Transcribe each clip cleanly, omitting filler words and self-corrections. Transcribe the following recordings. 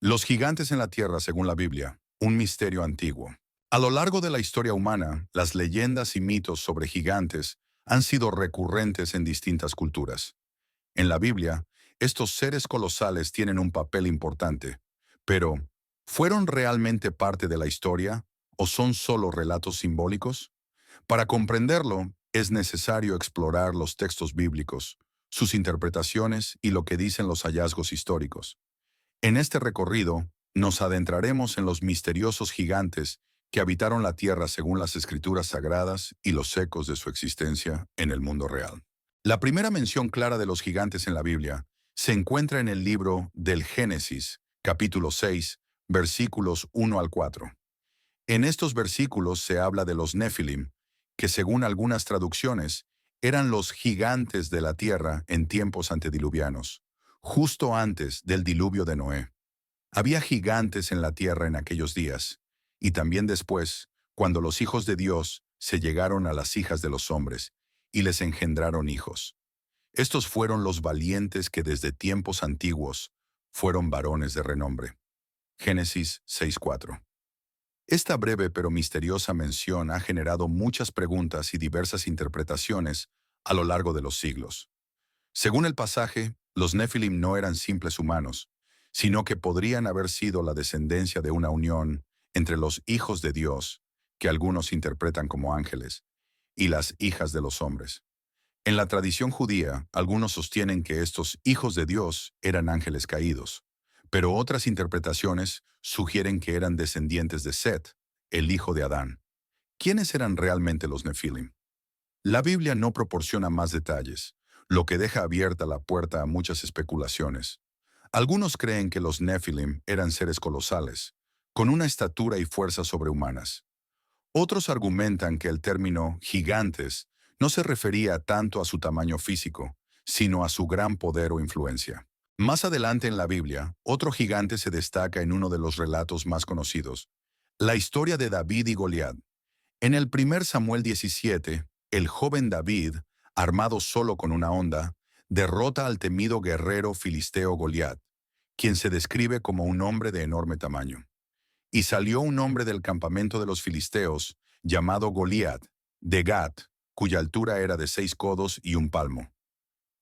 Los gigantes en la Tierra, según la Biblia, un misterio antiguo. A lo largo de la historia humana, las leyendas y mitos sobre gigantes han sido recurrentes en distintas culturas. En la Biblia, estos seres colosales tienen un papel importante, pero ¿fueron realmente parte de la historia o son solo relatos simbólicos? Para comprenderlo, es necesario explorar los textos bíblicos, sus interpretaciones y lo que dicen los hallazgos históricos. En este recorrido, nos adentraremos en los misteriosos gigantes que habitaron la Tierra según las escrituras sagradas y los ecos de su existencia en el mundo real. La primera mención clara de los gigantes en la Biblia se encuentra en el libro del Génesis, capítulo 6, versículos 1 al 4. En estos versículos se habla de los Nefilim, que según algunas traducciones, eran los gigantes de la tierra en tiempos antediluvianos, justo antes del diluvio de Noé. Había gigantes en la tierra en aquellos días, y también después, cuando los hijos de Dios se llegaron a las hijas de los hombres, y les engendraron hijos. Estos fueron los valientes que desde tiempos antiguos fueron varones de renombre. Génesis 6:4. Esta breve pero misteriosa mención ha generado muchas preguntas y diversas interpretaciones a lo largo de los siglos. Según el pasaje, los Nefilim no eran simples humanos, sino que podrían haber sido la descendencia de una unión entre los hijos de Dios, que algunos interpretan como ángeles, y las hijas de los hombres. En la tradición judía, algunos sostienen que estos hijos de Dios eran ángeles caídos, pero otras interpretaciones sugieren que eran descendientes de Set, el hijo de Adán. ¿Quiénes eran realmente los Nefilim? La Biblia no proporciona más detalles, lo que deja abierta la puerta a muchas especulaciones. Algunos creen que los Nefilim eran seres colosales, con una estatura y fuerza sobrehumanas. Otros argumentan que el término gigantes no se refería tanto a su tamaño físico, sino a su gran poder o influencia. Más adelante en la Biblia, otro gigante se destaca en uno de los relatos más conocidos, la historia de David y Goliat. En el 1 Samuel 17, el joven David, armado solo con una honda, derrota al temido guerrero filisteo Goliat, quien se describe como un hombre de enorme tamaño. Y salió un hombre del campamento de los filisteos, llamado Goliat, de Gat, cuya altura era de 6 codos y un palmo.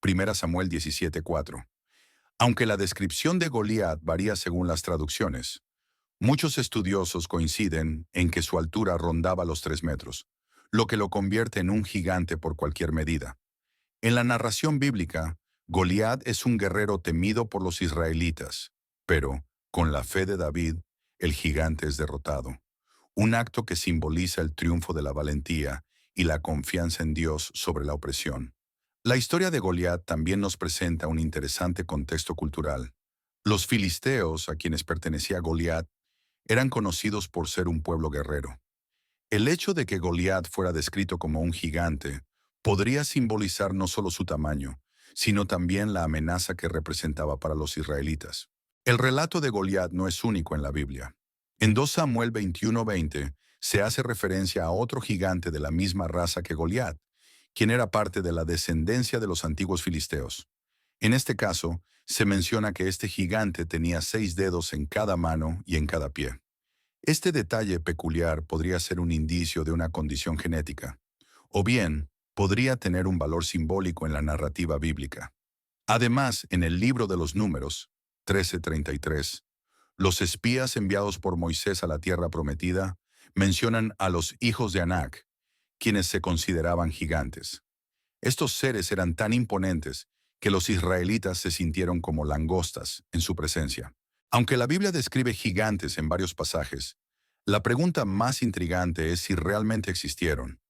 1 Samuel 17:4. Aunque la descripción de Goliat varía según las traducciones, muchos estudiosos coinciden en que su altura rondaba los 3 metros, lo que lo convierte en un gigante por cualquier medida. En la narración bíblica, Goliat es un guerrero temido por los israelitas, pero, con la fe de David, el gigante es derrotado, un acto que simboliza el triunfo de la valentía y la confianza en Dios sobre la opresión. La historia de Goliat también nos presenta un interesante contexto cultural. Los filisteos, a quienes pertenecía Goliat, eran conocidos por ser un pueblo guerrero. El hecho de que Goliat fuera descrito como un gigante podría simbolizar no solo su tamaño, sino también la amenaza que representaba para los israelitas. El relato de Goliat no es único en la Biblia. En 2 Samuel 21:20 se hace referencia a otro gigante de la misma raza que Goliat, quien era parte de la descendencia de los antiguos filisteos. En este caso, se menciona que este gigante tenía 6 dedos en cada mano y en cada pie. Este detalle peculiar podría ser un indicio de una condición genética, o bien podría tener un valor simbólico en la narrativa bíblica. Además, en el libro de los Números, 13:33, los espías enviados por Moisés a la tierra prometida mencionan a los hijos de Anac, quienes se consideraban gigantes. Estos seres eran tan imponentes que los israelitas se sintieron como langostas en su presencia. Aunque la Biblia describe gigantes en varios pasajes, la pregunta más intrigante es si realmente existieron.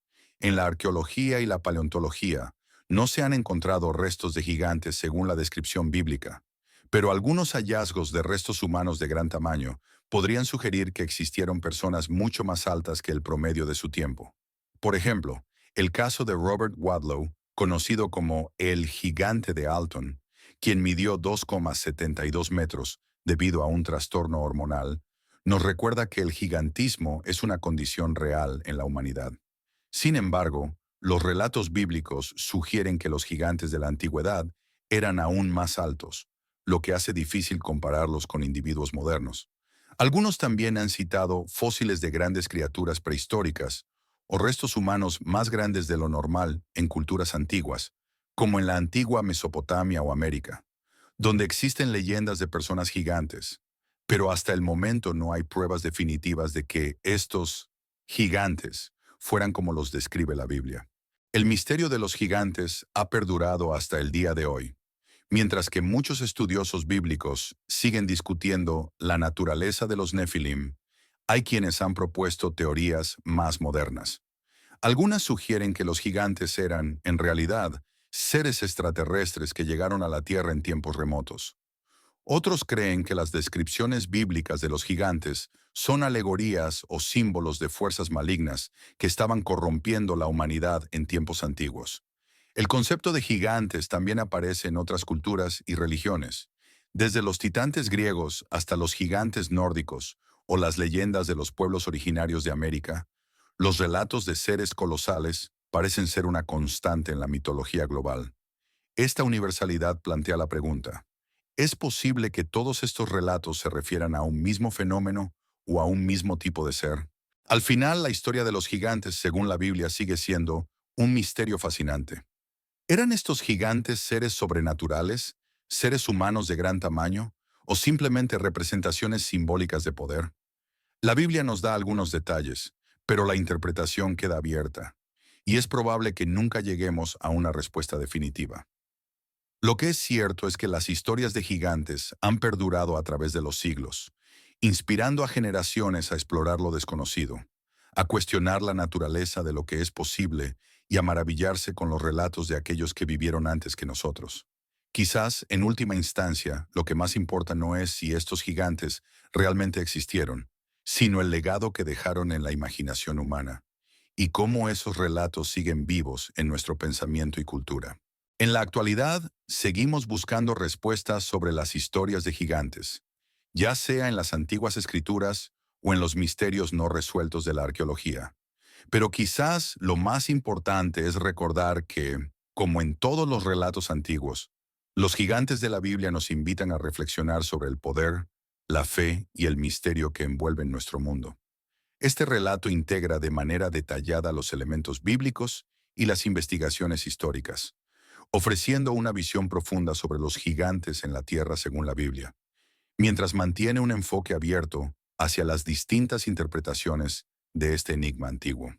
En la arqueología y la paleontología no se han encontrado restos de gigantes según la descripción bíblica, pero algunos hallazgos de restos humanos de gran tamaño podrían sugerir que existieron personas mucho más altas que el promedio de su tiempo. Por ejemplo, el caso de Robert Wadlow, conocido como el Gigante de Alton, quien midió 2,72 metros debido a un trastorno hormonal, nos recuerda que el gigantismo es una condición real en la humanidad. Sin embargo, los relatos bíblicos sugieren que los gigantes de la antigüedad eran aún más altos, lo que hace difícil compararlos con individuos modernos. Algunos también han citado fósiles de grandes criaturas prehistóricas o restos humanos más grandes de lo normal en culturas antiguas, como en la antigua Mesopotamia o América, donde existen leyendas de personas gigantes, pero hasta el momento no hay pruebas definitivas de que estos gigantes fueran como los describe la Biblia. El misterio de los gigantes ha perdurado hasta el día de hoy, mientras que muchos estudiosos bíblicos siguen discutiendo la naturaleza de los Nefilim. Hay quienes han propuesto teorías más modernas. Algunas sugieren que los gigantes eran, en realidad, seres extraterrestres que llegaron a la Tierra en tiempos remotos. Otros creen que las descripciones bíblicas de los gigantes son alegorías o símbolos de fuerzas malignas que estaban corrompiendo la humanidad en tiempos antiguos. El concepto de gigantes también aparece en otras culturas y religiones, desde los titantes griegos hasta los gigantes nórdicos o las leyendas de los pueblos originarios de América. Los relatos de seres colosales parecen ser una constante en la mitología global. Esta universalidad plantea la pregunta: ¿es posible que todos estos relatos se refieran a un mismo fenómeno o a un mismo tipo de ser? Al final, la historia de los gigantes, según la Biblia, sigue siendo un misterio fascinante. ¿Eran estos gigantes seres sobrenaturales, seres humanos de gran tamaño, o simplemente representaciones simbólicas de poder? La Biblia nos da algunos detalles, pero la interpretación queda abierta, y es probable que nunca lleguemos a una respuesta definitiva. Lo que es cierto es que las historias de gigantes han perdurado a través de los siglos, inspirando a generaciones a explorar lo desconocido, a cuestionar la naturaleza de lo que es posible y a maravillarse con los relatos de aquellos que vivieron antes que nosotros. Quizás, en última instancia, lo que más importa no es si estos gigantes realmente existieron, sino el legado que dejaron en la imaginación humana, y cómo esos relatos siguen vivos en nuestro pensamiento y cultura. En la actualidad, seguimos buscando respuestas sobre las historias de gigantes, ya sea en las antiguas escrituras o en los misterios no resueltos de la arqueología. Pero quizás lo más importante es recordar que, como en todos los relatos antiguos, los gigantes de la Biblia nos invitan a reflexionar sobre el poder, la fe y el misterio que envuelven nuestro mundo. Este relato integra de manera detallada los elementos bíblicos y las investigaciones históricas, ofreciendo una visión profunda sobre los gigantes en la tierra según la Biblia, mientras mantiene un enfoque abierto hacia las distintas interpretaciones de este enigma antiguo.